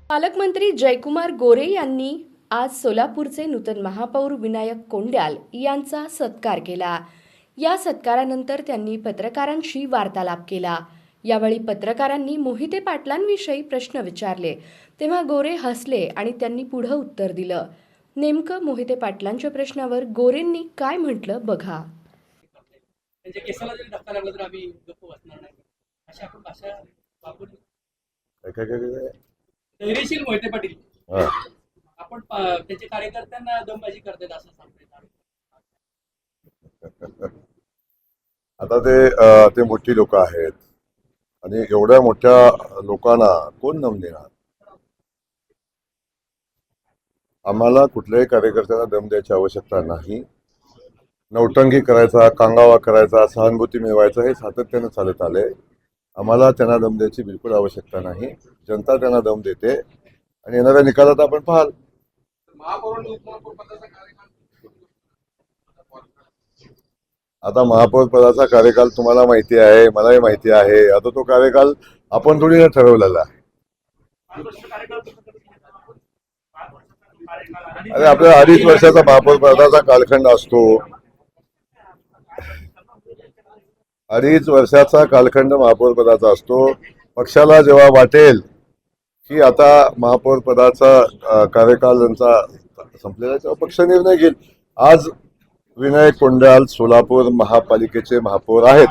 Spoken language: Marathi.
पालकमंत्री जयकुमार गोरे यांनी आज सोलापूरचे नूतन महापौर विनायक कोंड्याल यांचा सत्कार केला। या सत्कारानंतर त्यांनी पत्रकारांशी वार्तालाप केला। यावेळी पत्रकारांनी मोहिते पाटलांविषयी प्रश्न विचारले, तेव्हा गोरे हसले आणि त्यांनी पुढे उत्तर दिलं। नेमकं मोहिते पाटलांच्या प्रश्नावर गोरेंनी काय म्हटलं बघा। त्यांच्या केसाला जरी धक्का लागला तर आम्ही गप्प बसणार नाही, अशी आपण भाषा वापरली। धैर्यशील मोहिते पाटील आपण त्यांच्या कार्यकर्त्यांना दमबाजी करतात असं सांगतात। आता ते मोठी लोक आहेत आणि एवढ्या मोठ्या लोकांना कोण दम देणार? आम्हाला कुठल्याही कार्यकर्त्यांना दम द्यायची आवश्यकता नाही। नौटंकी करायचा, कांगावा करायचा, सहानुभूती मिळवायचा हे सातत्याने चालत आले। आम्हाला त्यांना दम द्यायची बिलकुल आवश्यकता नाही। जनता त्यांना दम देते आणि येणाऱ्या निकालात आपण पाहाल। आता महापौर पदाचा कार्यकाल तुम्हाला माहिती आहे, मलाही माहिती आहे। आता तो कार्यकाल आपण थोडी ठरवलेला आहे। अरे आपल्या 2.5 वर्षाचा महापौर पदाचा कालखंड असतो। 2.5 वर्षाचा कालखंड महापौर पदाचा असतो। पक्षाला जेव्हा वाटेल की आता महापौर पदाचा कार्यकाल त्यांचा संपलेला तेव्हा पक्ष निर्णय घेईल। आज विनायक कोंड्याल सोलापूर महापालिकेचे महापौर आहेत।